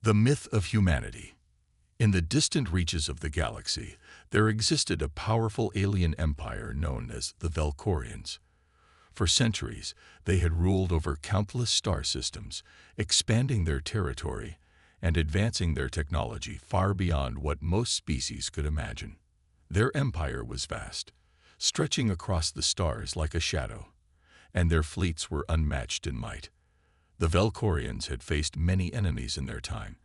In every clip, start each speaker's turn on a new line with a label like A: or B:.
A: The myth of humanity. In the distant reaches of the galaxy, there existed a powerful alien empire known as the Velkorians. For centuries, they had ruled over countless star systems, expanding their territory and advancing their technology far beyond what most species could imagine. Their empire was vast, stretching across the stars like a shadow, and their fleets were unmatched in might. The Velkorians had faced many enemies in their time,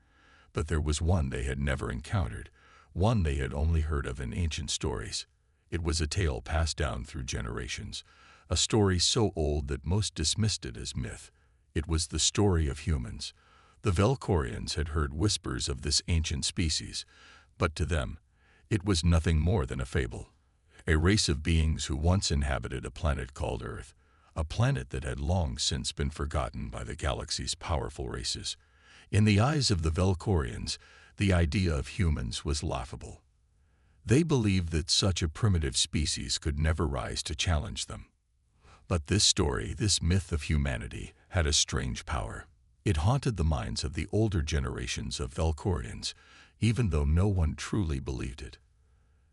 A: but there was one they had never encountered, one they had only heard of in ancient stories. It was a tale passed down through generations, a story so old that most dismissed it as myth. It was the story of humans. The Velkorians had heard whispers of this ancient species, but to them, it was nothing more than a fable. A race of beings who once inhabited a planet called Earth, a planet that had long since been forgotten by the galaxy's powerful races. In the eyes of the Velkorians, the idea of humans was laughable. They believed that such a primitive species could never rise to challenge them. But this story, this myth of humanity, had a strange power. It haunted the minds of the older generations of Velkorians, even though no one truly believed it.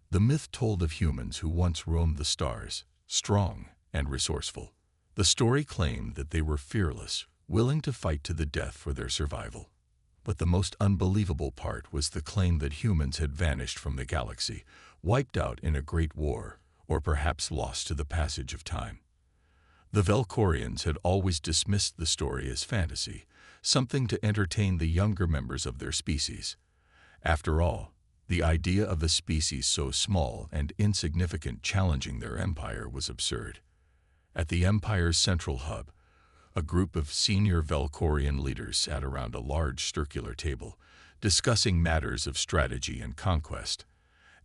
A: The myth told of humans who once roamed the stars, strong and resourceful. The story claimed that they were fearless, willing to fight to the death for their survival. But the most unbelievable part was the claim that humans had vanished from the galaxy, wiped out in a great war, or perhaps lost to the passage of time. The Velkorians had always dismissed the story as fantasy, something to entertain the younger members of their species. After all, the idea of a species so small and insignificant challenging their empire was absurd. At the empire's central hub, a group of senior Velkorian leaders sat around a large circular table, discussing matters of strategy and conquest.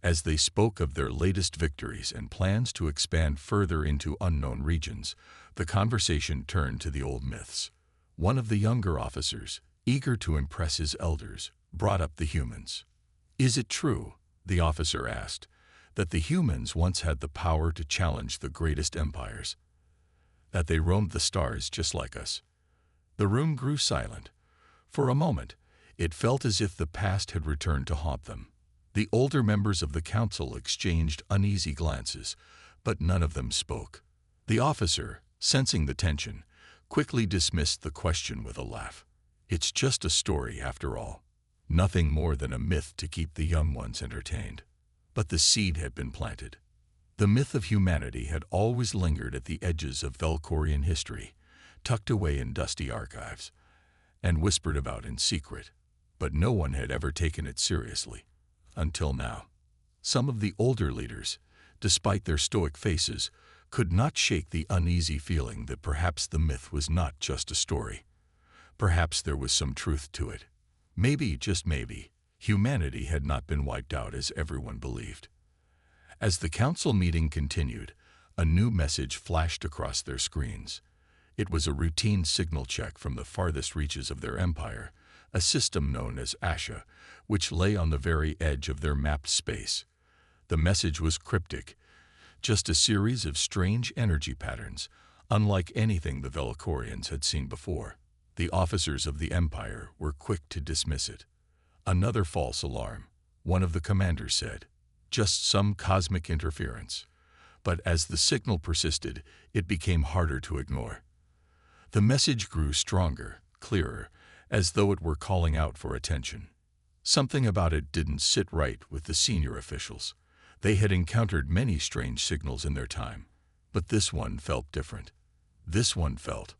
A: As they spoke of their latest victories and plans to expand further into unknown regions, the conversation turned to the old myths. One of the younger officers, eager to impress his elders, brought up the humans. "Is it true," the officer asked, "that the humans once had the power to challenge the greatest empires? That they roamed the stars just like us?" The room grew silent. For a moment, it felt as if the past had returned to haunt them. The older members of the council exchanged uneasy glances, but none of them spoke. The officer, sensing the tension, quickly dismissed the question with a laugh. "It's just a story after all. Nothing more than a myth to keep the young ones entertained." But the seed had been planted. The myth of humanity had always lingered at the edges of Velkorian history, tucked away in dusty archives, and whispered about in secret, but no one had ever taken it seriously. Until now. Some of the older leaders, despite their stoic faces, could not shake the uneasy feeling that perhaps the myth was not just a story. Perhaps there was some truth to it. Maybe, just maybe, humanity had not been wiped out as everyone believed. As the council meeting continued, a new message flashed across their screens. It was a routine signal check from the farthest reaches of their empire, a system known as Asha, which lay on the very edge of their mapped space. The message was cryptic, just a series of strange energy patterns, unlike anything the Velkorians had seen before. The officers of the empire were quick to dismiss it. "Another false alarm," one of the commanders said. "Just some cosmic interference." But as the signal persisted, it became harder to ignore. The message grew stronger, clearer, as though it were calling out for attention. Something about it didn't sit right with the senior officials. They had encountered many strange signals in their time, but this one felt different. This one felt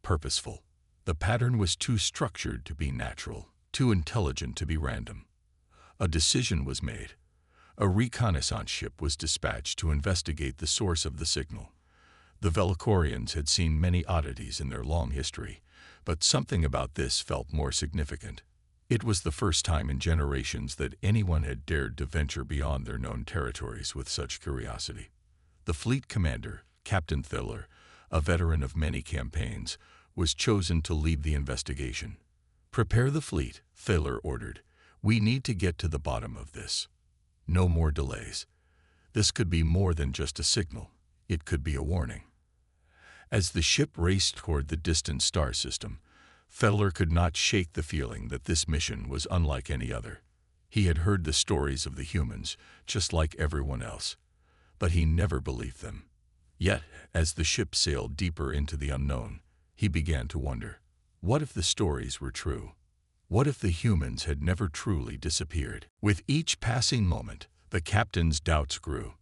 A: purposeful. The pattern was too structured to be natural, too intelligent to be random. A decision was made. A reconnaissance ship was dispatched to investigate the source of the signal. The Velkorians had seen many oddities in their long history, but something about this felt more significant. It was the first time in generations that anyone had dared to venture beyond their known territories with such curiosity. The fleet commander, Captain Thiller, a veteran of many campaigns, was chosen to lead the investigation. "Prepare the fleet," Thiller ordered. "We need to get to the bottom of this. No more delays. This could be more than just a signal. It could be a warning." As the ship raced toward the distant star system, Fettler could not shake the feeling that this mission was unlike any other. He had heard the stories of the humans, just like everyone else, but he never believed them. Yet, as the ship sailed deeper into the unknown, he began to wonder, what if the stories were true? What if the humans had never truly disappeared? With each passing moment, the captain's doubts grew.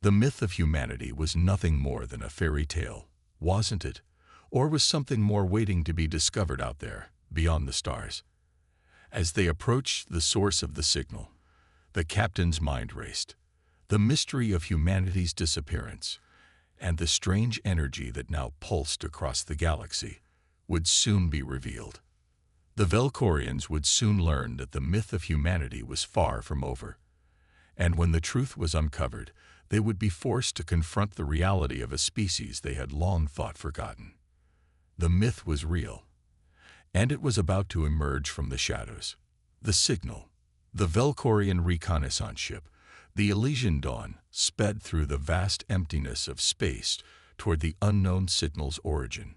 A: The myth of humanity was nothing more than a fairy tale, wasn't it? Or was something more waiting to be discovered out there, beyond the stars? As they approached the source of the signal, the captain's mind raced. The mystery of humanity's disappearance, and the strange energy that now pulsed across the galaxy, would soon be revealed. The Velkorians would soon learn that the myth of humanity was far from over, and when the truth was uncovered, they would be forced to confront the reality of a species they had long thought forgotten. The myth was real, and it was about to emerge from the shadows. The signal, the Velkorian reconnaissance ship, the Elysian Dawn, sped through the vast emptiness of space toward the unknown signal's origin.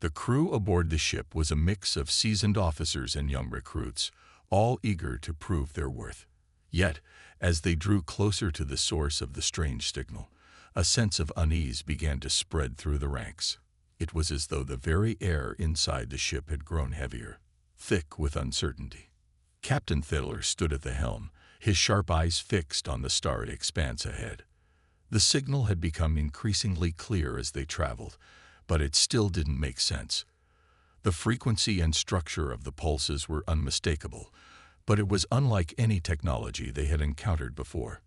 A: The crew aboard the ship was a mix of seasoned officers and young recruits, all eager to prove their worth. Yet, as they drew closer to the source of the strange signal, a sense of unease began to spread through the ranks. It was as though the very air inside the ship had grown heavier, thick with uncertainty. Captain Fettler stood at the helm, his sharp eyes fixed on the starry expanse ahead. The signal had become increasingly clear as they traveled, but it still didn't make sense. The frequency and structure of the pulses were unmistakable, but it was unlike any technology they had encountered before.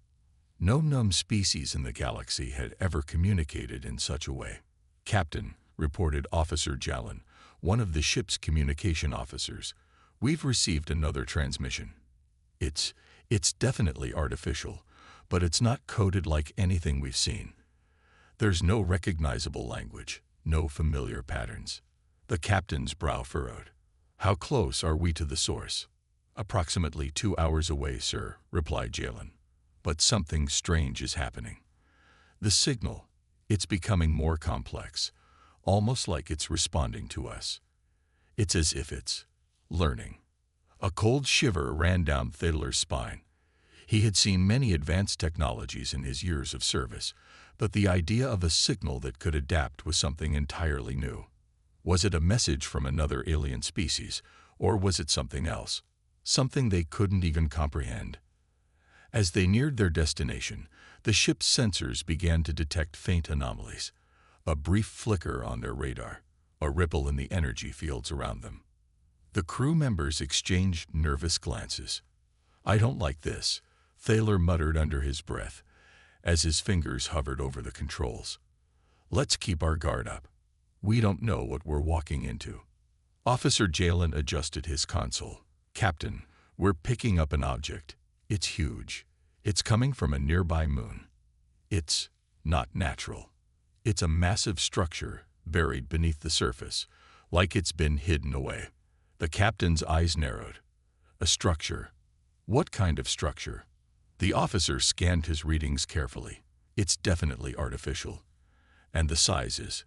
A: No known species in the galaxy had ever communicated in such a way. "Captain," reported Officer Jalin, one of the ship's communication officers, "we've received another transmission. It's definitely artificial, but it's not coded like anything we've seen. There's no recognizable language, no familiar patterns." The captain's brow furrowed. "How close are we to the source?" "Approximately 2 hours away, sir," replied Jalin. "But something strange is happening. The signal, it's becoming more complex, almost like it's responding to us. It's as if it's learning." A cold shiver ran down Fettler's spine. He had seen many advanced technologies in his years of service, but the idea of a signal that could adapt was something entirely new. Was it a message from another alien species, or was it something else? Something they couldn't even comprehend. As they neared their destination, the ship's sensors began to detect faint anomalies. A brief flicker on their radar, a ripple in the energy fields around them. The crew members exchanged nervous glances. "I don't like this," Fettler muttered under his breath, as his fingers hovered over the controls. "Let's keep our guard up. We don't know what we're walking into." Officer Jalin adjusted his console. "Captain, we're picking up an object. It's huge. It's coming from a nearby moon. It's not natural. It's a massive structure buried beneath the surface, like it's been hidden away." The captain's eyes narrowed. "A structure? What kind of structure?" The officer scanned his readings carefully. "It's definitely artificial. And the size is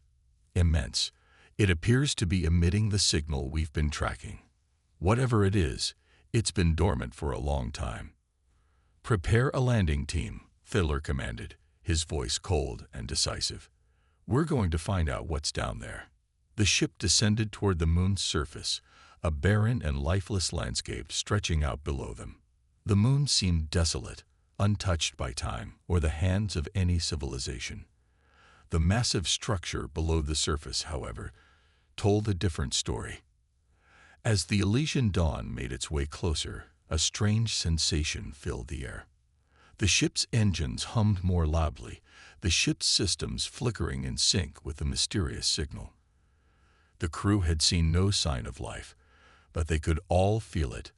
A: immense. It appears to be emitting the signal we've been tracking. Whatever it is, it's been dormant for a long time." "Prepare a landing team," Fettler commanded, his voice cold and decisive. "We're going to find out what's down there." The ship descended toward the moon's surface, a barren and lifeless landscape stretching out below them. The moon seemed desolate, untouched by time or the hands of any civilization. The massive structure below the surface, however, told a different story. As the Elysian Dawn made its way closer, a strange sensation filled the air. The ship's engines hummed more loudly, the ship's systems flickering in sync with the mysterious signal. The crew had seen no sign of life, but they could all feel it,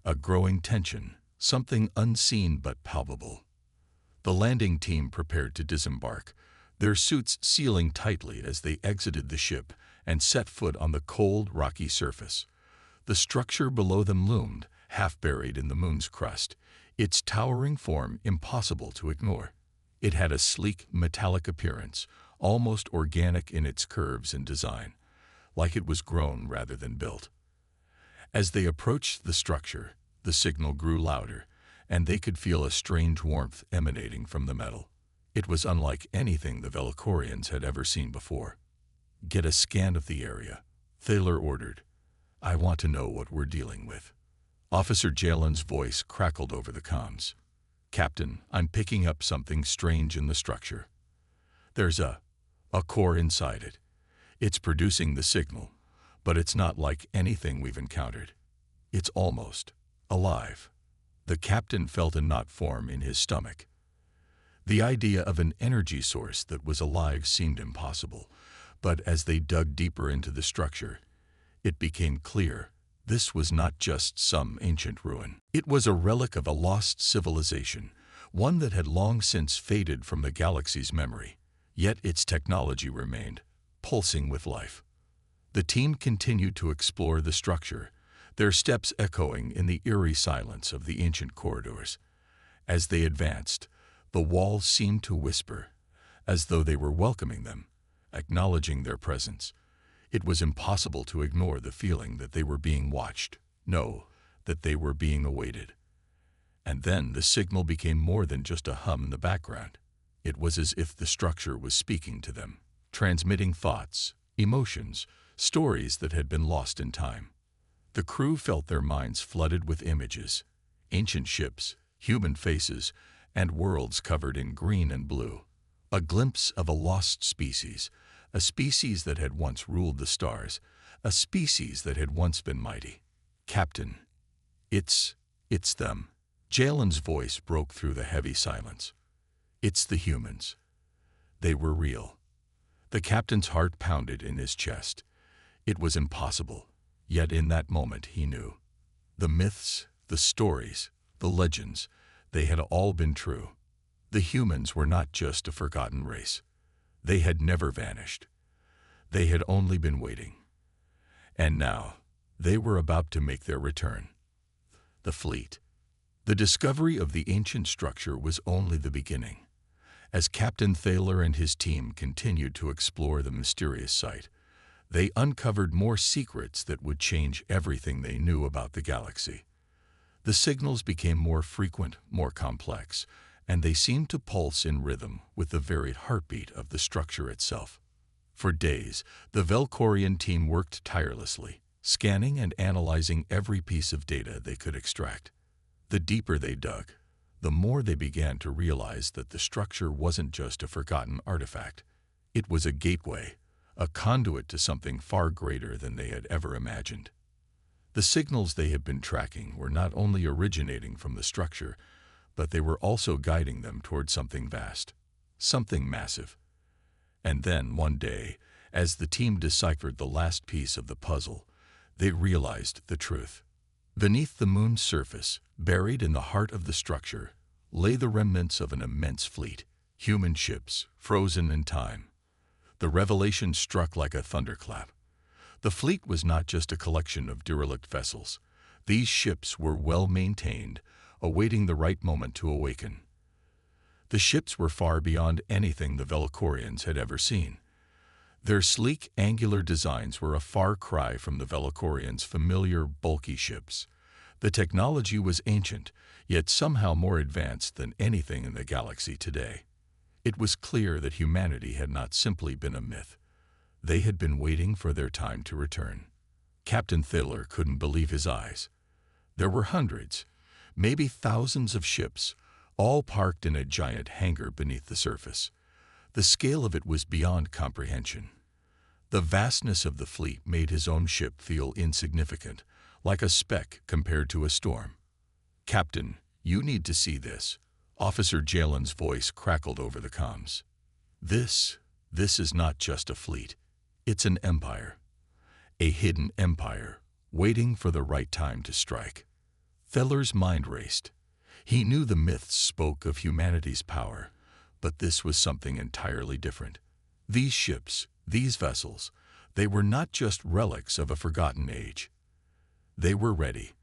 A: a growing tension, something unseen but palpable. The landing team prepared to disembark, their suits sealing tightly as they exited the ship and set foot on the cold, rocky surface. The structure below them loomed, half buried in the moon's crust, its towering form impossible to ignore. It had a sleek, metallic appearance, almost organic in its curves and design, like it was grown rather than built. As they approached the structure, the signal grew louder, and they could feel a strange warmth emanating from the metal. It was unlike anything the Velocorians had ever seen before. "Get a scan of the area," Thaler ordered. "I want to know what we're dealing with." Officer Jalen's voice crackled over the comms. "Captain, I'm picking up something strange in the structure. There's a core inside it. It's producing the signal, but it's not like anything we've encountered. It's almost alive." The captain felt a knot form in his stomach. The idea of an energy source that was alive seemed impossible, but as they dug deeper into the structure, it became clear this was not just some ancient ruin. It was a relic of a lost civilization, one that had long since faded from the galaxy's memory, yet its technology remained, pulsing with life. The team continued to explore the structure, their steps echoing in the eerie silence of the ancient corridors. As they advanced, the walls seemed to whisper, as though they were welcoming them, acknowledging their presence. It was impossible to ignore the feeling that they were being watched, no, that they were being awaited. And then the signal became more than just a hum in the background. It was as if the structure was speaking to them, transmitting thoughts, emotions, stories that had been lost in time. The crew felt their minds flooded with images, ancient ships, human faces, and worlds covered in green and blue. A glimpse of a lost species, a species that had once ruled the stars, a species that had once been mighty. "Captain, it's them." Jalen's voice broke through the heavy silence. "It's the humans. They were real." The captain's heart pounded in his chest. It was impossible, yet in that moment he knew. The myths, the stories, the legends, they had all been true. The humans were not just a forgotten race. They had never vanished. They had only been waiting. And now, they were about to make their return. The fleet. The discovery of the ancient structure was only the beginning. As Captain Thaler and his team continued to explore the mysterious site, they uncovered more secrets that would change everything they knew about the galaxy. The signals became more frequent, more complex, and they seemed to pulse in rhythm with the very heartbeat of the structure itself. For days, the Velcorian team worked tirelessly, scanning and analyzing every piece of data they could extract. The deeper they dug, the more they began to realize that the structure wasn't just a forgotten artifact. It was a gateway, a conduit to something far greater than they had ever imagined. The signals they had been tracking were not only originating from the structure, but they were also guiding them toward something vast, something massive. And then, one day, as the team deciphered the last piece of the puzzle, they realized the truth. Beneath the moon's surface, buried in the heart of the structure, lay the remnants of an immense fleet, human ships, frozen in time. The revelation struck like a thunderclap. The fleet was not just a collection of derelict vessels. These ships were well-maintained, awaiting the right moment to awaken. The ships were far beyond anything the Velocorians had ever seen. Their sleek, angular designs were a far cry from the Velocorians' familiar, bulky ships. The technology was ancient, yet somehow more advanced than anything in the galaxy today. It was clear that humanity had not simply been a myth. They had been waiting for their time to return. Captain Thaler couldn't believe his eyes. There were hundreds, maybe thousands of ships, all parked in a giant hangar beneath the surface. The scale of it was beyond comprehension. The vastness of the fleet made his own ship feel insignificant, like a speck compared to a storm. "Captain, you need to see this." Officer Jalen's voice crackled over the comms. This is not just a fleet. It's an empire. A hidden empire, waiting for the right time to strike." Thaler's mind raced. He knew the myths spoke of humanity's power, but this was something entirely different. These ships, these vessels, they were not just relics of a forgotten age. They were ready,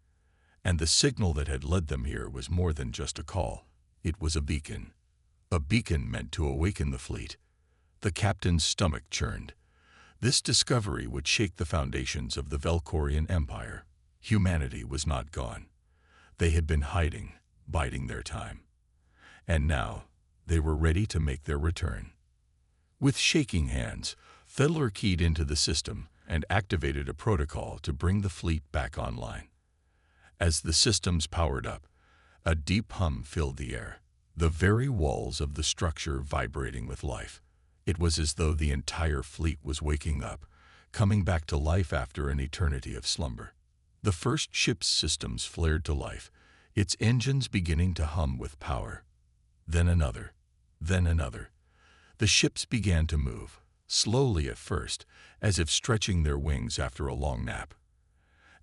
A: and the signal that had led them here was more than just a call. It was a beacon meant to awaken the fleet. The captain's stomach churned. This discovery would shake the foundations of the Velkorian Empire. Humanity was not gone. They had been hiding, biding their time. And now, they were ready to make their return. With shaking hands, Fiddler keyed into the system and activated a protocol to bring the fleet back online. As the systems powered up, a deep hum filled the air, the very walls of the structure vibrating with life. It was as though the entire fleet was waking up, coming back to life after an eternity of slumber. The first ship's systems flared to life, its engines beginning to hum with power. Then another, then another. The ships began to move, slowly at first, as if stretching their wings after a long nap.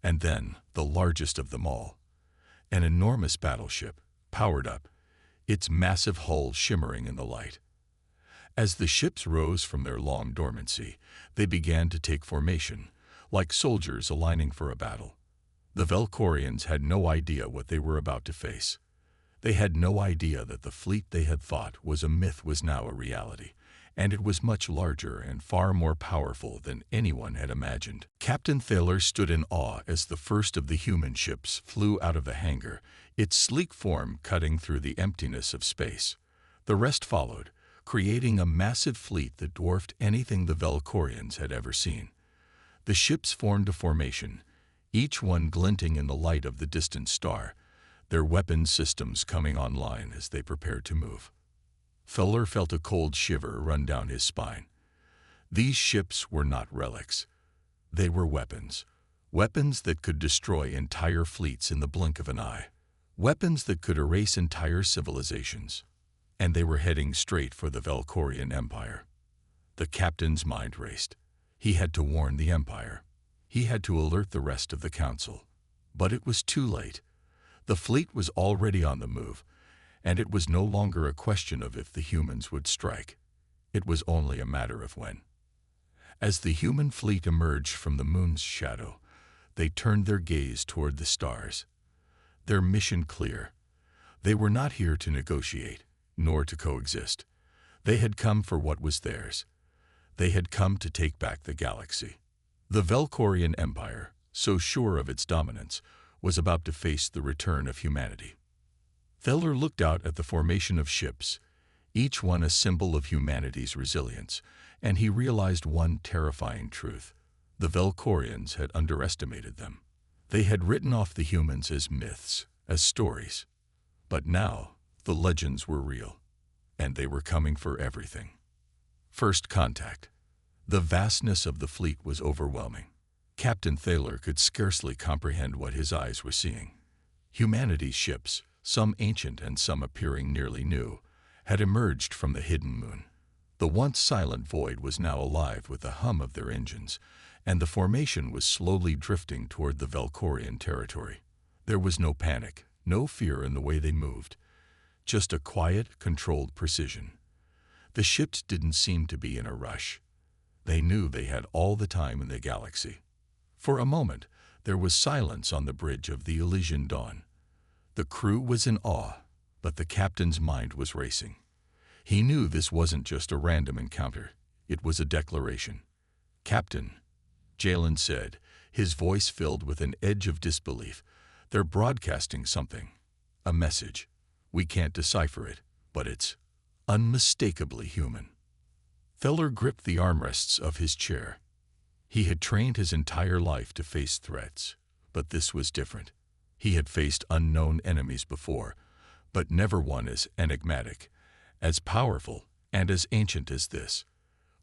A: And then, the largest of them all, an enormous battleship, powered up, its massive hull shimmering in the light. As the ships rose from their long dormancy, they began to take formation, like soldiers aligning for a battle. The Velkorians had no idea what they were about to face. They had no idea that the fleet they had thought was a myth was now a reality, and it was much larger and far more powerful than anyone had imagined. Captain Thaler stood in awe as the first of the human ships flew out of the hangar, its sleek form cutting through the emptiness of space. The rest followed, creating a massive fleet that dwarfed anything the Velkorians had ever seen. The ships formed a formation, each one glinting in the light of the distant star, their weapons systems coming online as they prepared to move. Feller felt a cold shiver run down his spine. These ships were not relics. They were weapons. Weapons that could destroy entire fleets in the blink of an eye. Weapons that could erase entire civilizations. And they were heading straight for the Velkorian Empire. The captain's mind raced. He had to warn the Empire. He had to alert the rest of the Council. But it was too late. The fleet was already on the move, and it was no longer a question of if the humans would strike. It was only a matter of when. As the human fleet emerged from the moon's shadow, they turned their gaze toward the stars. Their mission clear. They were not here to negotiate, nor to coexist. They had come for what was theirs. They had come to take back the galaxy. The Velkorian Empire, so sure of its dominance, was about to face the return of humanity. Feller looked out at the formation of ships, each one a symbol of humanity's resilience, and he realized one terrifying truth. The Velkorians had underestimated them. They had written off the humans as myths, as stories. But now, the legends were real, and they were coming for everything. First contact. The vastness of the fleet was overwhelming. Captain Thaler could scarcely comprehend what his eyes were seeing. Humanity's ships, some ancient and some appearing nearly new, had emerged from the hidden moon. The once silent void was now alive with the hum of their engines, and the formation was slowly drifting toward the Velkorian territory. There was no panic, no fear in the way they moved, just a quiet, controlled precision. The ships didn't seem to be in a rush. They knew they had all the time in the galaxy. For a moment, there was silence on the bridge of the Elysian dawn. The crew was in awe, but the captain's mind was racing. He knew this wasn't just a random encounter. It was a declaration. "Captain," Jalen said, his voice filled with an edge of disbelief, "they're broadcasting something. A message. We can't decipher it, but it's unmistakably human." Feller gripped the armrests of his chair. He had trained his entire life to face threats, but this was different. He had faced unknown enemies before, but never one as enigmatic, as powerful, and as ancient as this.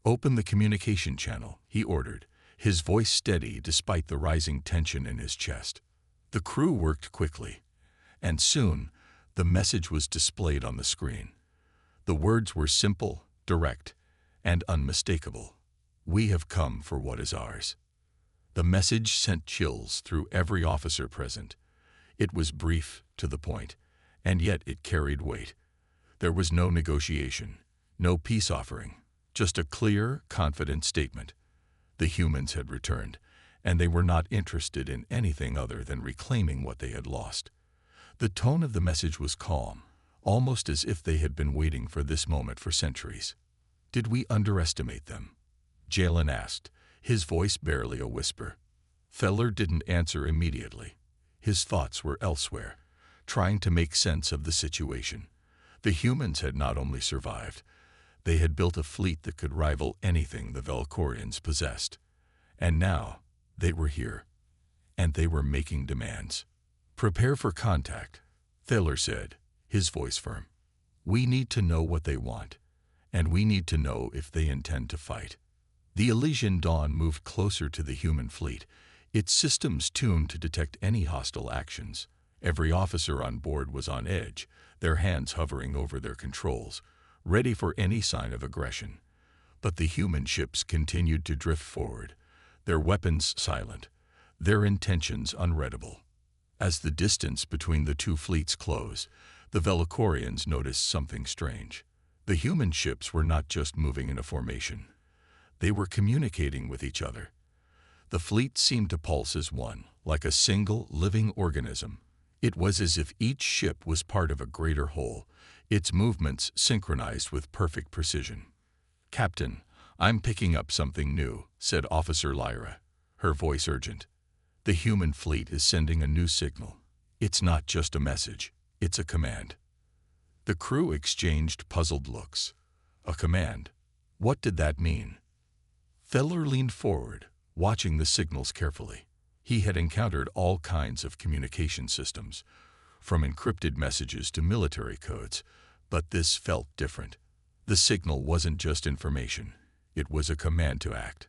A: "Open the communication channel," he ordered, his voice steady despite the rising tension in his chest. The crew worked quickly, and soon the message was displayed on the screen. The words were simple, direct, and unmistakable. "We have come for what is ours." The message sent chills through every officer present. It was brief, to the point, and yet it carried weight. There was no negotiation, no peace offering, just a clear, confident statement. The humans had returned, and they were not interested in anything other than reclaiming what they had lost. The tone of the message was calm, almost as if they had been waiting for this moment for centuries. "Did we underestimate them?" Jalen asked, his voice barely a whisper. Feller didn't answer immediately. His thoughts were elsewhere, trying to make sense of the situation. The humans had not only survived, they had built a fleet that could rival anything the Velcorians possessed. And now, they were here. And they were making demands. "Prepare for contact," Feller said, his voice firm. "We need to know what they want, and we need to know if they intend to fight." The Elysian Dawn moved closer to the human fleet, its systems tuned to detect any hostile actions. Every officer on board was on edge, their hands hovering over their controls, ready for any sign of aggression. But the human ships continued to drift forward, their weapons silent, their intentions unreadable. As the distance between the two fleets closed, the Velcorians noticed something strange. The human ships were not just moving in a formation. They were communicating with each other. The fleet seemed to pulse as one, like a single, living organism. It was as if each ship was part of a greater whole, its movements synchronized with perfect precision. "Captain, I'm picking up something new," said Officer Lyra, her voice urgent. "The human fleet is sending a new signal. It's not just a message, it's a command." The crew exchanged puzzled looks. A command? What did that mean? Feller leaned forward, watching the signals carefully. He had encountered all kinds of communication systems, from encrypted messages to military codes, but this felt different. The signal wasn't just information, it was a command to act.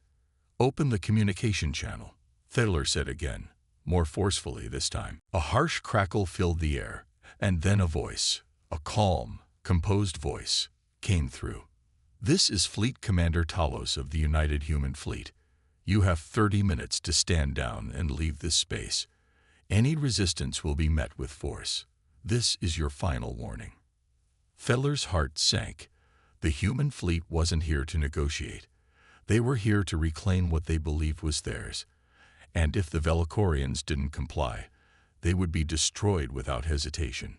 A: "Open the communication channel," Feller said again, more forcefully this time. A harsh crackle filled the air, and then a voice, a calm, composed voice, came through. "This is Fleet Commander Talos of the United Human Fleet. You have 30 minutes to stand down and leave this space. Any resistance will be met with force. This is your final warning." Feller's heart sank. The human fleet wasn't here to negotiate. They were here to reclaim what they believed was theirs. And if the Velcorians didn't comply, they would be destroyed without hesitation.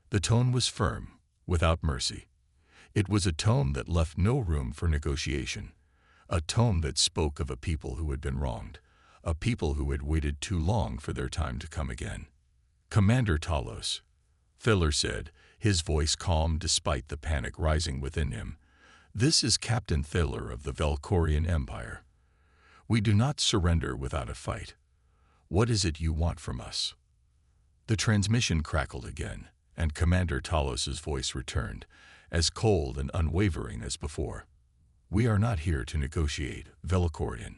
A: The tone was firm, without mercy. It was a tone that left no room for negotiation. A tone that spoke of a people who had been wronged, a people who had waited too long for their time to come again. "Commander Talos," Feller said, his voice calm despite the panic rising within him. "This is Captain Feller of the Velcorian Empire. We do not surrender without a fight. What is it you want from us?" The transmission crackled again, and Commander Talos's voice returned, as cold and unwavering as before. "We are not here to negotiate, Velcorian.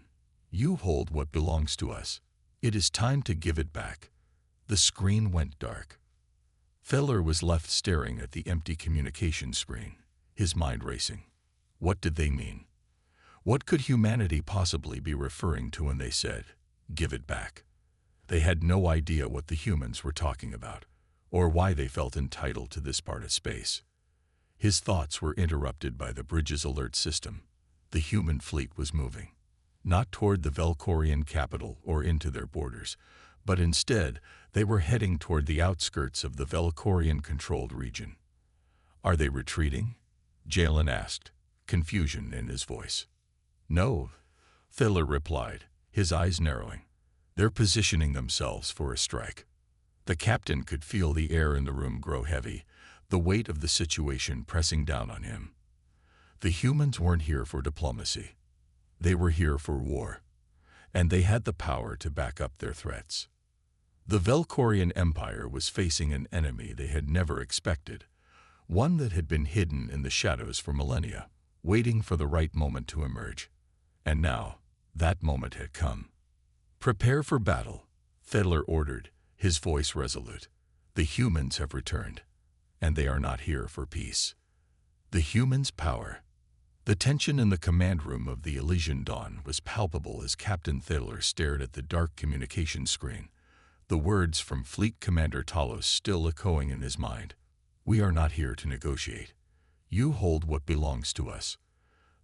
A: You hold what belongs to us. It is time to give it back." The screen went dark. Feller was left staring at the empty communication screen, his mind racing. What did they mean? What could humanity possibly be referring to when they said, "Give it back"? They had no idea what the humans were talking about, or why they felt entitled to this part of space. His thoughts were interrupted by the bridge's alert system. The human fleet was moving, not toward the Velcorian capital or into their borders, but instead they were heading toward the outskirts of the Velcorian-controlled region. "Are they retreating?" Jalen asked, confusion in his voice. "No," Feller replied, his eyes narrowing. "They're positioning themselves for a strike." The captain could feel the air in the room grow heavy, the weight of the situation pressing down on him. The humans weren't here for diplomacy. They were here for war, and they had the power to back up their threats. The Velcorian Empire was facing an enemy they had never expected, one that had been hidden in the shadows for millennia, waiting for the right moment to emerge. And now, that moment had come. "Prepare for battle," Feller ordered, his voice resolute. "The humans have returned, and they are not here for peace." The humans' power. The tension in the command room of the Elysian Dawn was palpable as Captain Feller stared at the dark communication screen, the words from Fleet Commander Talos still echoing in his mind. "We are not here to negotiate. You hold what belongs to us."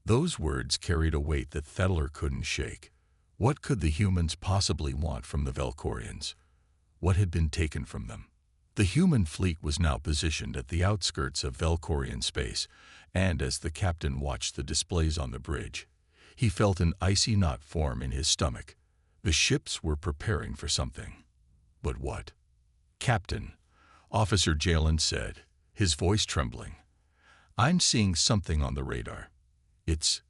A: Those words carried a weight that Feller couldn't shake. What could the humans possibly want from the Velcorians? What had been taken from them? The human fleet was now positioned at the outskirts of Velcorian space, and as the captain watched the displays on the bridge, He felt an icy knot form in his stomach. The ships were preparing for something. But what? "Captain," Officer Jalen said, his voice trembling, "I'm seeing something on the radar. It's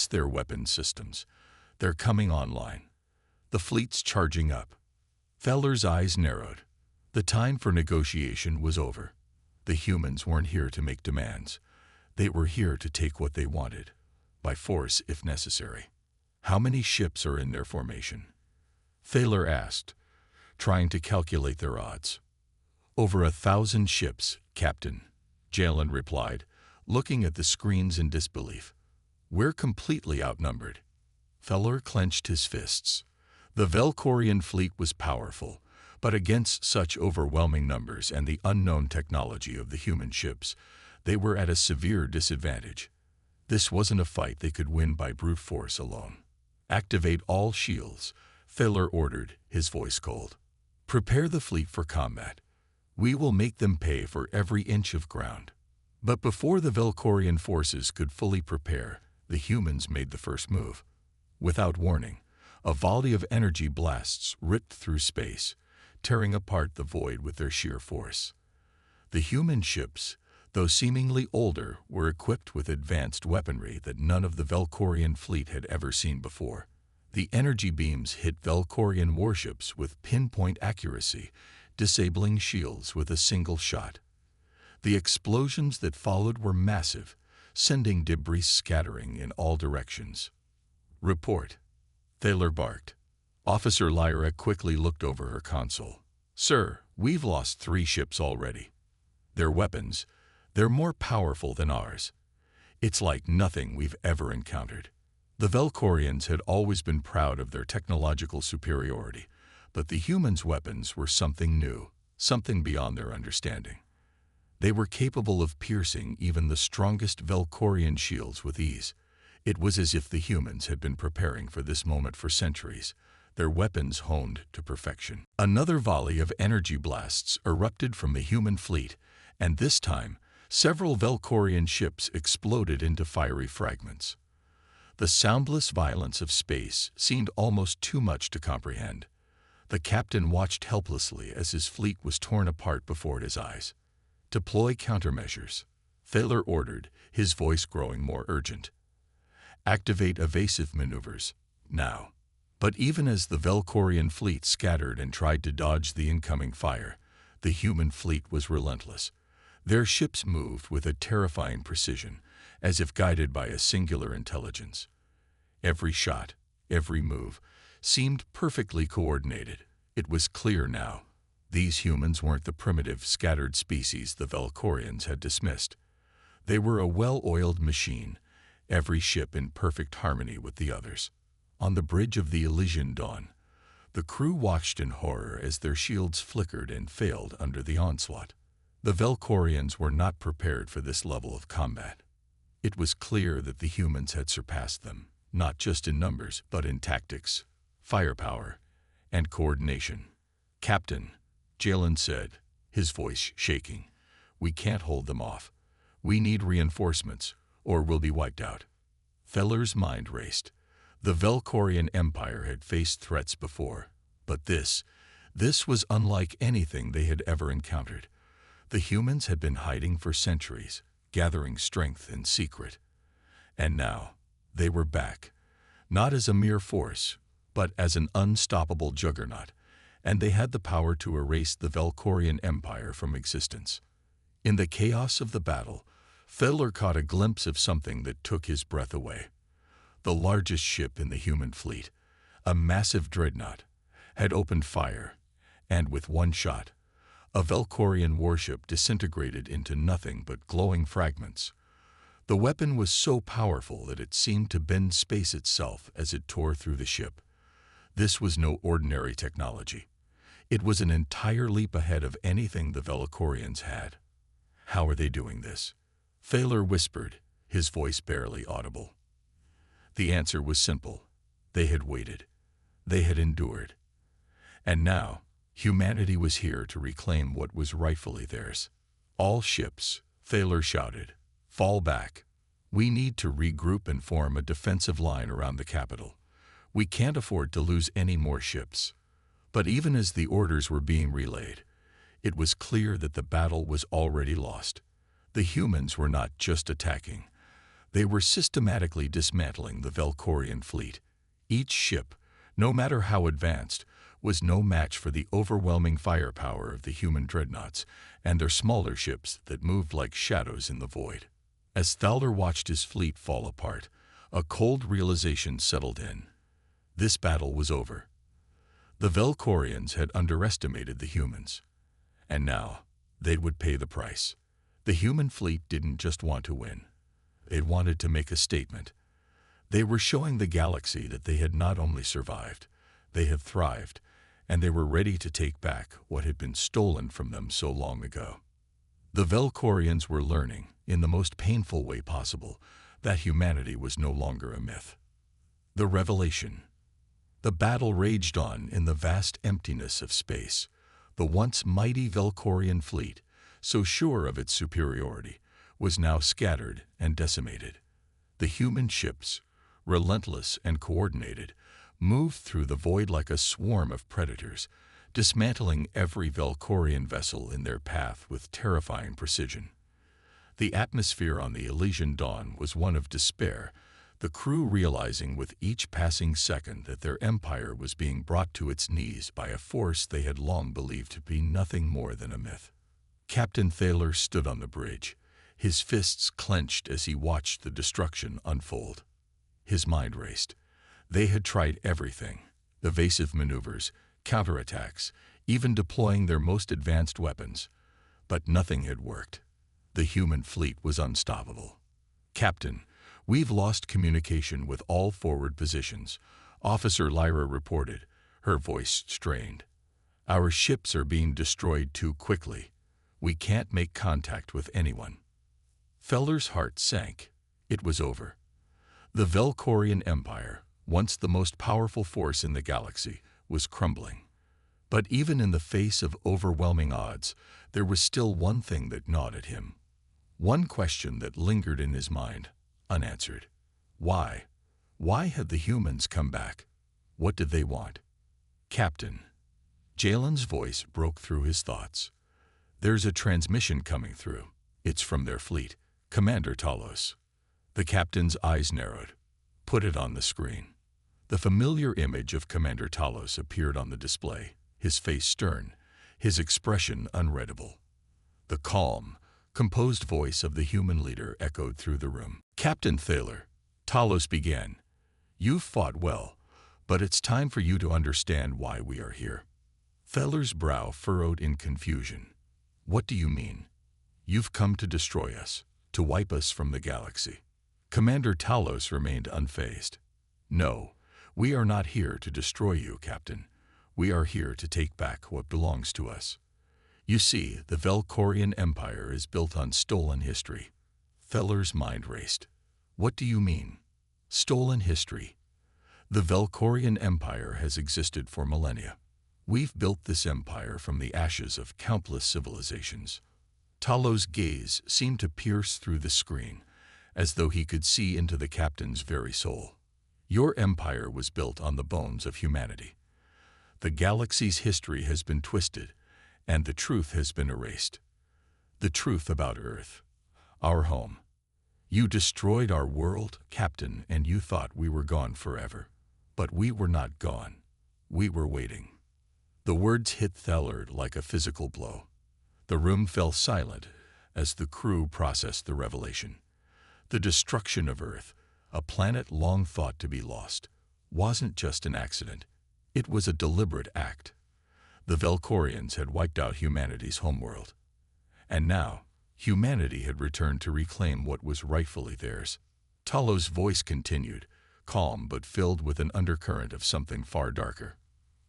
A: their weapon systems. They're coming online. The fleet's charging up." Feller's eyes narrowed. The time for negotiation was over. The humans weren't here to make demands. They were here to take what they wanted, by force if necessary. "How many ships are in their formation?" Thaler asked, trying to calculate their odds. "Over 1,000 ships, Captain," Jalen replied, looking at the screens in disbelief. "We're completely outnumbered." Feller clenched his fists. The Velkorian fleet was powerful, but against such overwhelming numbers and the unknown technology of the human ships, they were at a severe disadvantage. This wasn't a fight they could win by brute force alone. "Activate all shields," Thaler ordered, his voice cold. "Prepare the fleet for combat. We will make them pay for every inch of ground." But before the Velkorian forces could fully prepare, the humans made the first move. Without warning, a volley of energy blasts ripped through space, tearing apart the void with their sheer force. The human ships, though seemingly older, were equipped with advanced weaponry that none of the Velkorian fleet had ever seen before. The energy beams hit Velkorian warships with pinpoint accuracy, disabling shields with a single shot. The explosions that followed were massive, sending debris scattering in all directions. "Report," Thaler barked. Officer Lyra quickly looked over her console. "Sir, we've lost 3 ships already. Their weapons, they're more powerful than ours. It's like nothing we've ever encountered." The Velkorians had always been proud of their technological superiority, but the humans' weapons were something new, something beyond their understanding. They were capable of piercing even the strongest Velkorian shields with ease. It was as if the humans had been preparing for this moment for centuries, their weapons honed to perfection. Another volley of energy blasts erupted from the human fleet, and this time, several Velkorian ships exploded into fiery fragments. The soundless violence of space seemed almost too much to comprehend. The captain watched helplessly as his fleet was torn apart before his eyes. "Deploy countermeasures," Thaler ordered, his voice growing more urgent. "Activate evasive maneuvers, now." But even as the Velkorian fleet scattered and tried to dodge the incoming fire, the human fleet was relentless. Their ships moved with a terrifying precision, as if guided by a singular intelligence. Every shot, every move, seemed perfectly coordinated. It was clear now. These humans weren't the primitive, scattered species the Velkorians had dismissed. They were a well-oiled machine, every ship in perfect harmony with the others. On the bridge of the Elysian Dawn, the crew watched in horror as their shields flickered and failed under the onslaught. The Velkorians were not prepared for this level of combat. It was clear that the humans had surpassed them, not just in numbers, but in tactics, firepower, and coordination. "Captain," Jalen said, his voice shaking, "we can't hold them off. We need reinforcements, or we'll be wiped out." Feller's mind raced. The Velkorian Empire had faced threats before, but this was unlike anything they had ever encountered. The humans had been hiding for centuries, gathering strength in secret. And now, they were back, not as a mere force, but as an unstoppable juggernaut, and they had the power to erase the Velkorian Empire from existence. In the chaos of the battle, Feller caught a glimpse of something that took his breath away. The largest ship in the human fleet, a massive dreadnought, had opened fire, and with one shot, a Velkorian warship disintegrated into nothing but glowing fragments. The weapon was so powerful that it seemed to bend space itself as it tore through the ship. This was no ordinary technology. It was an entire leap ahead of anything the Velkorians had. "How are they doing this?" Thaler whispered, his voice barely audible. The answer was simple. They had waited. They had endured. And now, humanity was here to reclaim what was rightfully theirs. "All ships," Thaler shouted, "fall back. We need to regroup and form a defensive line around the capital. We can't afford to lose any more ships." But even as the orders were being relayed, it was clear that the battle was already lost. The humans were not just attacking. They were systematically dismantling the Velkorian fleet. Each ship, no matter how advanced, was no match for the overwhelming firepower of the human dreadnoughts and their smaller ships that moved like shadows in the void. As Thaler watched his fleet fall apart, a cold realization settled in. This battle was over. The Velkorians had underestimated the humans, and now they would pay the price. The human fleet didn't just want to win. It wanted to make a statement. They were showing the galaxy that they had not only survived, they had thrived, and they were ready to take back what had been stolen from them so long ago. The Velkorians were learning, in the most painful way possible, that humanity was no longer a myth. The revelation. The battle raged on in the vast emptiness of space. The once mighty Velkorian fleet, so sure of its superiority, was now scattered and decimated. The human ships, relentless and coordinated, moved through the void like a swarm of predators, dismantling every Velkorian vessel in their path with terrifying precision. The atmosphere on the Elysian dawn was one of despair, the crew realizing with each passing second that their empire was being brought to its knees by a force they had long believed to be nothing more than a myth. Captain Thaler stood on the bridge, his fists clenched as he watched the destruction unfold. His mind raced. They had tried everything: evasive maneuvers, counterattacks, even deploying their most advanced weapons. But nothing had worked. The human fleet was unstoppable. "Captain, we've lost communication with all forward positions," Officer Lyra reported, her voice strained. "Our ships are being destroyed too quickly. We can't make contact with anyone." Feller's heart sank. It was over. The Velkorian Empire, once the most powerful force in the galaxy, was crumbling. But even in the face of overwhelming odds, there was still one thing that gnawed at him. One question that lingered in his mind, unanswered. Why? Why had the humans come back? What did they want? "Captain." Jalen's voice broke through his thoughts. "There's a transmission coming through. It's from their fleet. Commander Talos." The captain's eyes narrowed. "Put it on the screen." The familiar image of Commander Talos appeared on the display, his face stern, his expression unreadable. The calm, composed voice of the human leader echoed through the room. "Captain Thaler," Talos began, "you've fought well, but it's time for you to understand why we are here." Thaler's brow furrowed in confusion. "What do you mean? You've come to destroy us, to wipe us from the galaxy." Commander Talos remained unfazed. "No, we are not here to destroy you, Captain. We are here to take back what belongs to us. You see, the Velkorian Empire is built on stolen history." Thaler's mind raced. "What do you mean? Stolen history?" "The Velkorian Empire has existed for millennia. We've built this empire from the ashes of countless civilizations." Talos' gaze seemed to pierce through the screen, as though he could see into the captain's very soul. "Your empire was built on the bones of humanity. The galaxy's history has been twisted, and the truth has been erased. The truth about Earth, our home. You destroyed our world, Captain, and you thought we were gone forever. But we were not gone. We were waiting." The words hit Thaler like a physical blow. The room fell silent as the crew processed the revelation. The destruction of Earth, a planet long thought to be lost, wasn't just an accident. It was a deliberate act. The Velkorians had wiped out humanity's homeworld. And now, humanity had returned to reclaim what was rightfully theirs. Talos' voice continued, calm but filled with an undercurrent of something far darker.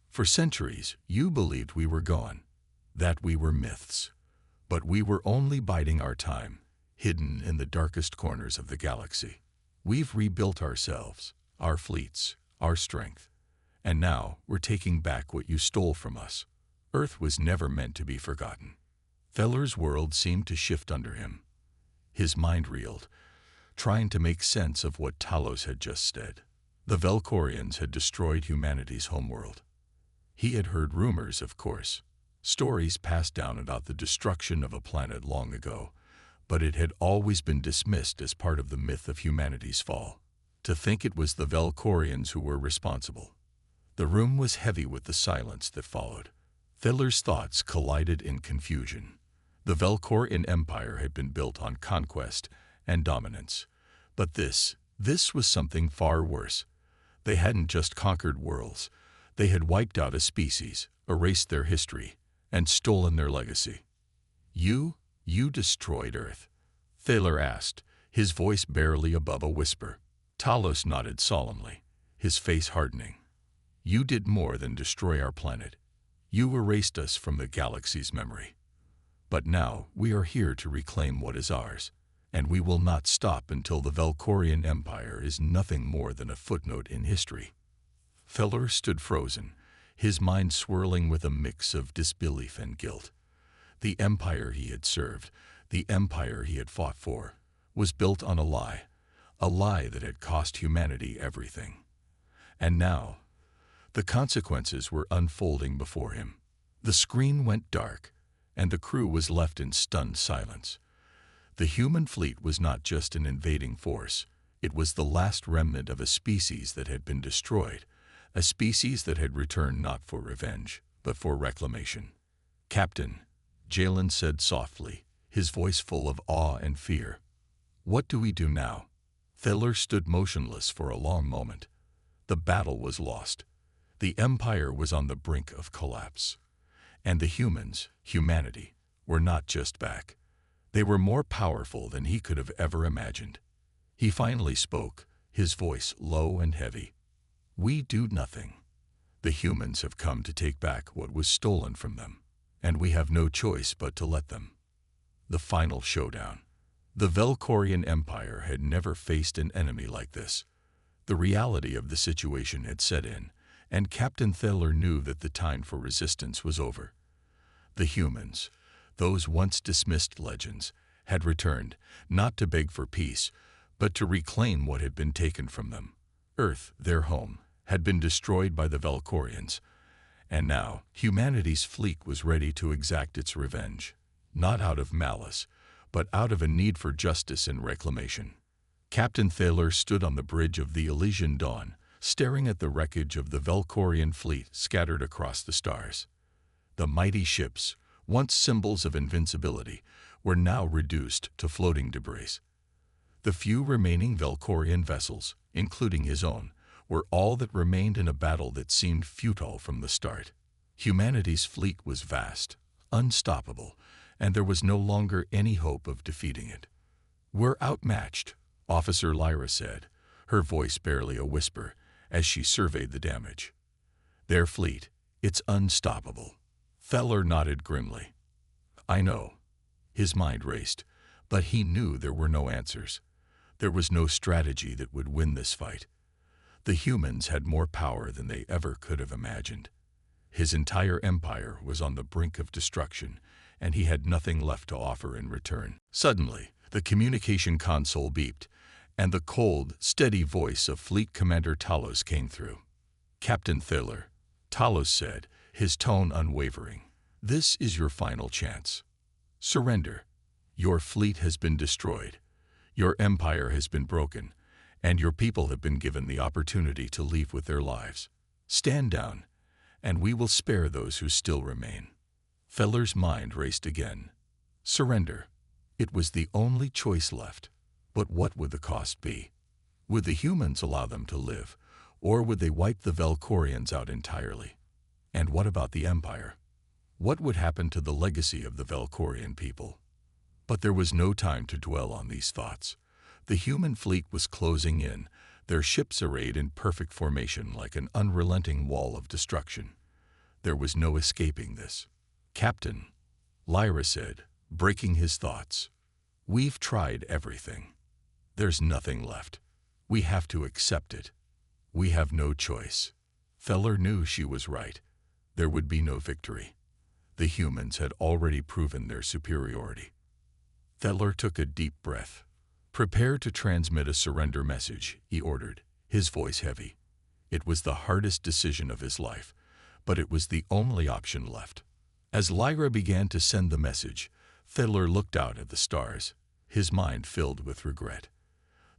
A: "For centuries, you believed we were gone, that we were myths. But we were only biding our time, hidden in the darkest corners of the galaxy. We've rebuilt ourselves, our fleets, our strength. And now we're taking back what you stole from us. Earth was never meant to be forgotten." Thaler's world seemed to shift under him. His mind reeled. trying to make sense of what Talos had just said. The Velkorians had destroyed humanity's homeworld. He had heard rumors, of course, stories passed down about the destruction of a planet long ago, but it had always been dismissed as part of the myth of humanity's fall. To think it was the Velkorians who were responsible. The room was heavy with the silence that followed. Thiller's thoughts collided in confusion. The Velkorian Empire had been built on conquest and dominance. But this was something far worse. They hadn't just conquered worlds. They had wiped out a species, erased their history, and stolen their legacy. You destroyed Earth? Thaler asked, his voice barely above a whisper. Talos nodded solemnly, his face hardening. You did more than destroy our planet. You erased us from the galaxy's memory. But now we are here to reclaim what is ours, and we will not stop until the Velkorian Empire is nothing more than a footnote in history. Feller stood frozen, his mind swirling with a mix of disbelief and guilt. The empire he had served, the empire he had fought for, was built on a lie that had cost humanity everything. And now, the consequences were unfolding before him. The screen went dark, and the crew was left in stunned silence. The human fleet was not just an invading force, it was the last remnant of a species that had been destroyed, a species that had returned not for revenge, but for reclamation. Captain, Jalen said softly, his voice full of awe and fear. What do we do now? Thaler stood motionless for a long moment. The battle was lost. The Empire was on the brink of collapse. And the humans, humanity, were not just back. They were more powerful than he could have ever imagined. He finally spoke, his voice low and heavy. We do nothing. The humans have come to take back what was stolen from them, and we have no choice but to let them. The final showdown. The Velkorian Empire had never faced an enemy like this. The reality of the situation had set in, and Captain Thaler knew that the time for resistance was over. The humans, those once dismissed legends, had returned, not to beg for peace, but to reclaim what had been taken from them. Earth, their home, had been destroyed by the Velkorians, and now humanity's fleet was ready to exact its revenge, not out of malice, but out of a need for justice and reclamation. Captain Thaler stood on the bridge of the Elysian Dawn, staring at the wreckage of the Velkorian fleet scattered across the stars. The mighty ships, once symbols of invincibility, were now reduced to floating debris. The few remaining Velkorian vessels, including his own, were all that remained in a battle that seemed futile from the start. Humanity's fleet was vast, unstoppable, and there was no longer any hope of defeating it. We're outmatched, Officer Lyra said, her voice barely a whisper, as she surveyed the damage. Their fleet, it's unstoppable. Thaler nodded grimly. I know. His mind raced, but he knew there were no answers. There was no strategy that would win this fight. The humans had more power than they ever could have imagined. His entire empire was on the brink of destruction, and he had nothing left to offer in return. Suddenly, the communication console beeped, and the cold, steady voice of Fleet Commander Talos came through. Captain Thaler, Talos said, his tone unwavering. This is your final chance. Surrender. Your fleet has been destroyed. Your empire has been broken, and your people have been given the opportunity to leave with their lives. Stand down, and we will spare those who still remain. Thaler's mind raced again. Surrender. It was the only choice left. But what would the cost be? Would the humans allow them to live, or would they wipe the Velkorians out entirely? And what about the Empire? What would happen to the legacy of the Velkorian people? But there was no time to dwell on these thoughts. The human fleet was closing in, their ships arrayed in perfect formation like an unrelenting wall of destruction. There was no escaping this. Captain, Lyra said, breaking his thoughts. We've tried everything. There's nothing left. We have to accept it. We have no choice. Thaler knew she was right. There would be no victory. The humans had already proven their superiority. Thaler took a deep breath. "Prepare to transmit a surrender message," he ordered, his voice heavy. It was the hardest decision of his life, but it was the only option left. As Lyra began to send the message, Thaler looked out at the stars, his mind filled with regret.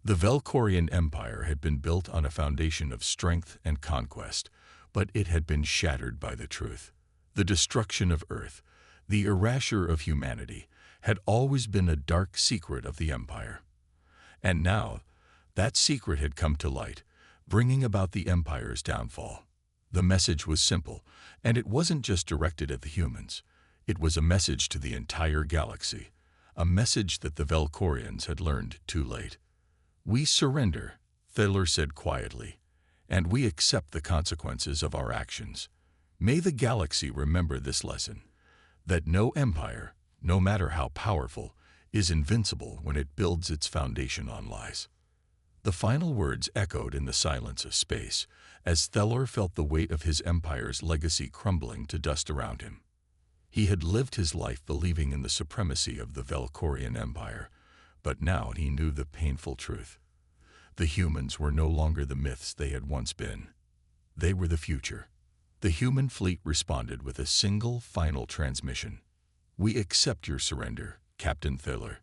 A: The Velkorian Empire had been built on a foundation of strength and conquest, but it had been shattered by the truth. The destruction of Earth, the erasure of humanity, had always been a dark secret of the Empire. And now, that secret had come to light, bringing about the Empire's downfall. The message was simple, and it wasn't just directed at the humans. It was a message to the entire galaxy, a message that the Velkorians had learned too late. "We surrender," Thaler said quietly, "and we accept the consequences of our actions. May the galaxy remember this lesson, that no empire, no matter how powerful, is invincible when it builds its foundation on lies." The final words echoed in the silence of space, as Thaler felt the weight of his empire's legacy crumbling to dust around him. He had lived his life believing in the supremacy of the Velkorian Empire, but now he knew the painful truth. The humans were no longer the myths they had once been. They were the future. The human fleet responded with a single final transmission. "We accept your surrender, Captain Thaler.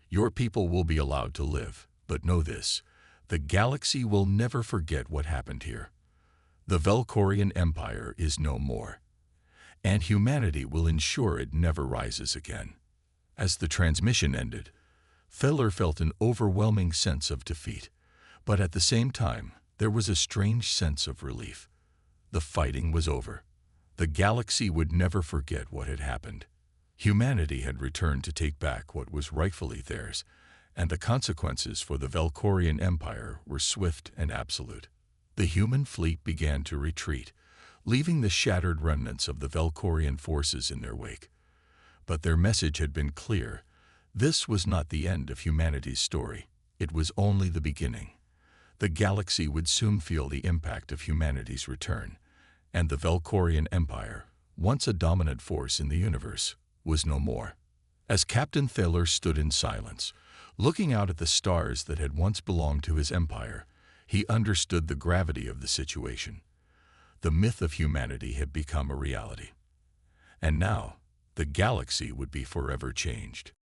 A: Your people will be allowed to live, but know this: the galaxy will never forget what happened here. The Velkorian Empire is no more, and humanity will ensure it never rises again." As the transmission ended, Thaler felt an overwhelming sense of defeat, but at the same time, there was a strange sense of relief. The fighting was over. The galaxy would never forget what had happened. Humanity had returned to take back what was rightfully theirs, and the consequences for the Velkorian Empire were swift and absolute. The human fleet began to retreat, leaving the shattered remnants of the Velkorian forces in their wake. But their message had been clear. This was not the end of humanity's story. It was only the beginning. The galaxy would soon feel the impact of humanity's return, and the Velkorian Empire, once a dominant force in the universe, was no more. As Captain Thaler stood in silence, looking out at the stars that had once belonged to his empire, he understood the gravity of the situation. The myth of humanity had become a reality. And now, the galaxy would be forever changed.